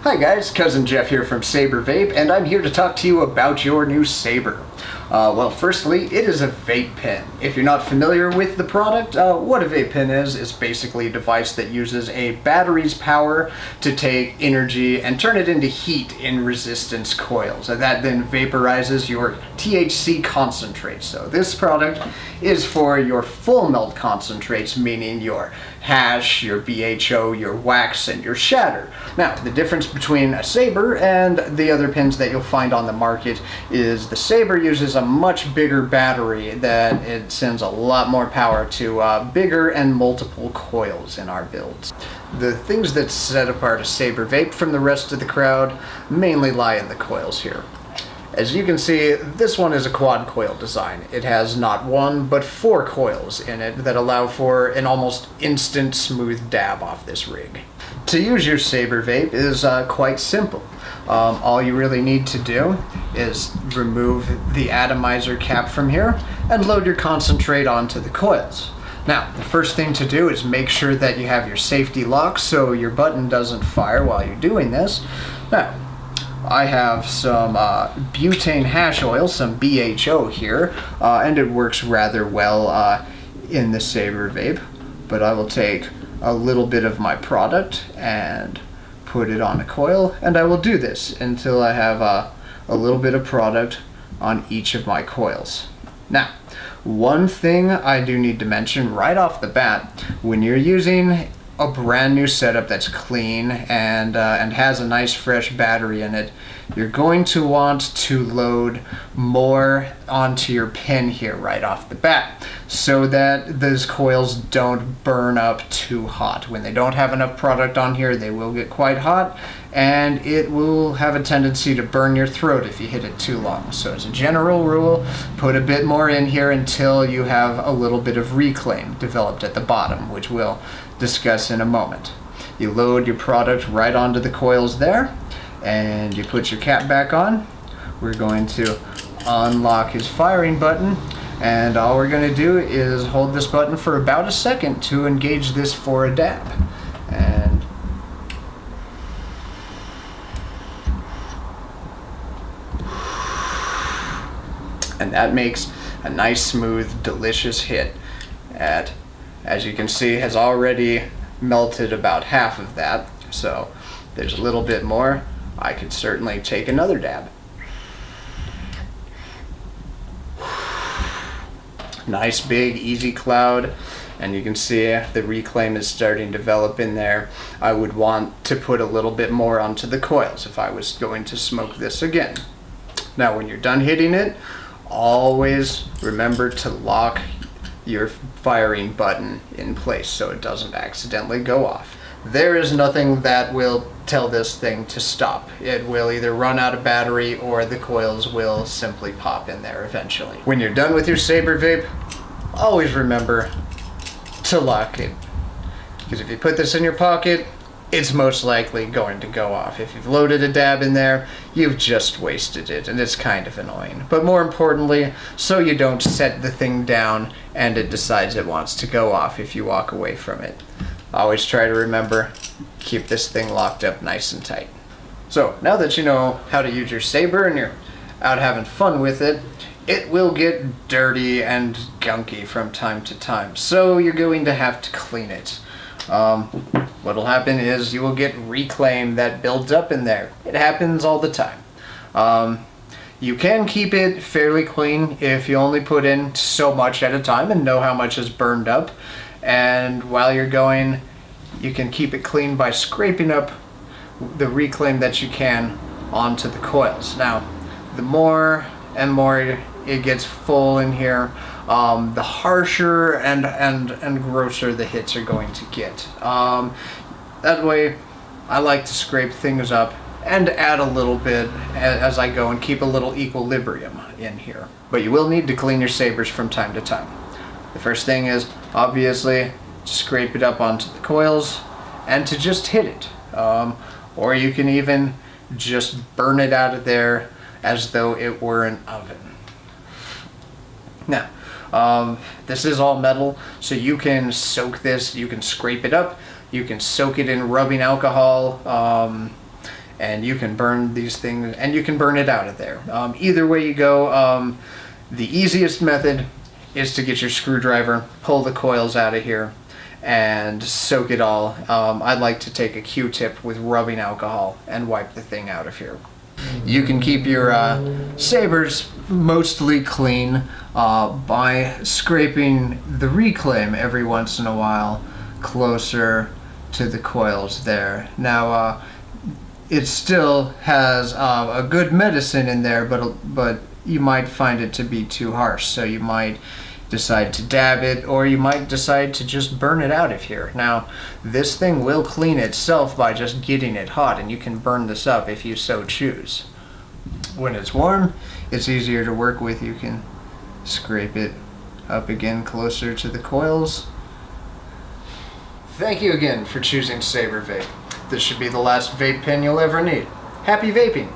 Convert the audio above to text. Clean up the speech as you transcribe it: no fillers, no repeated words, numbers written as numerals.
Hi guys, Cousin Jeff here from Saber Vape, and I'm here to talk to you about your new Saber. Well, firstly, it is a vape pen. If you're not familiar with the product, what a vape pen is basically a device that uses a battery's power to take energy and turn it into heat in resistance coils, and that then vaporizes your THC concentrates. So this product is for your full melt concentrates, meaning your hash, your BHO, your wax, and your shatter. Now, the difference between a Saber and the other pens that you'll find on the market is the Saber uses a much bigger battery that it sends a lot more power to bigger and multiple coils in our builds. The things that set apart a Saber Vape from the rest of the crowd mainly lie in the coils here. As you can see, this one is a quad coil design. It has not one, but 4 coils in it that allow for an almost instant smooth dab off this rig. To use your Saber Vape is quite simple. All you really need to do is remove the atomizer cap from here and load your concentrate onto the coils. Now, the first thing to do is make sure that you have your safety lock so your button doesn't fire while you're doing this. Now, I have some butane hash oil, some BHO here, and it works rather well in the Saber Vape. But I will take a little bit of my product and put it on a coil, and I will do this until I have a little bit of product on each of my coils. Now, one thing I do need to mention right off the bat, when you're using a brand new setup that's clean and has a nice fresh battery in it, you're going to want to load more onto your pen here right off the bat so that those coils don't burn up too hot. When they don't have enough product on here, they will get quite hot and it will have a tendency to burn your throat if you hit it too long. So as a general rule, put a bit more in here until you have a little bit of reclaim developed at the bottom, which we'll discuss in a moment. You load your product right onto the coils there, and you put your cap back on. We're going to unlock his firing button, and all we're going to do is hold this button for about a second to engage this for a dab. And that makes a nice, smooth, delicious hit. As you can see, has already melted about half of that, so there's a little bit more. I could certainly take another dab. Nice big easy cloud, and you can see the reclaim is starting to develop in there. I would want to put a little bit more onto the coils if I was going to smoke this again. Now when you're done hitting it, always remember to lock your firing button in place so it doesn't accidentally go off. There is nothing that will tell this thing to stop. It will either run out of battery or the coils will simply pop in there eventually. When you're done with your Saber Vape, always remember to lock it, because if you put this in your pocket, it's most likely going to go off. If you've loaded a dab in there, you've just wasted it, and it's kind of annoying. But more importantly, so you don't set the thing down and it decides it wants to go off if you walk away from it. Always try to remember, keep this thing locked up nice and tight. So now that you know how to use your Saber and you're out having fun with it, it will get dirty and gunky from time to time, so you're going to have to clean it. What'll happen is you will get reclaim that builds up in there. It happens all the time. You can keep it fairly clean if you only put in so much at a time and know how much is burned up. And while you're going, you can keep it clean by scraping up the reclaim that you can onto the coils. Now, the more and more it gets full in here, the harsher and grosser the hits are going to get. That way, I like to scrape things up and add a little bit as I go and keep a little equilibrium in here. But you will need to clean your Sabers from time to time. The first thing is, obviously, to scrape it up onto the coils and to just hit it. Or you can even just burn it out of there as though it were an oven. Now, this is all metal, so you can soak this, you can scrape it up, you can soak it in rubbing alcohol, and you can burn these things, and you can burn it out of there. Either way you go, the easiest method is to get your screwdriver, pull the coils out of here, and soak it all. I like to take a Q-tip with rubbing alcohol and wipe the thing out of here. You can keep your Sabers mostly clean by scraping the reclaim every once in a while closer to the coils there. Now, it still has a good medicine in there, but you might find it to be too harsh, so you might decide to dab it, or you might decide to just burn it out of here. Now, this thing will clean itself by just getting it hot, and you can burn this up if you so choose. When it's warm, it's easier to work with. You can scrape it up again closer to the coils. Thank you again for choosing Saber Vape. This should be the last vape pen you'll ever need. Happy vaping!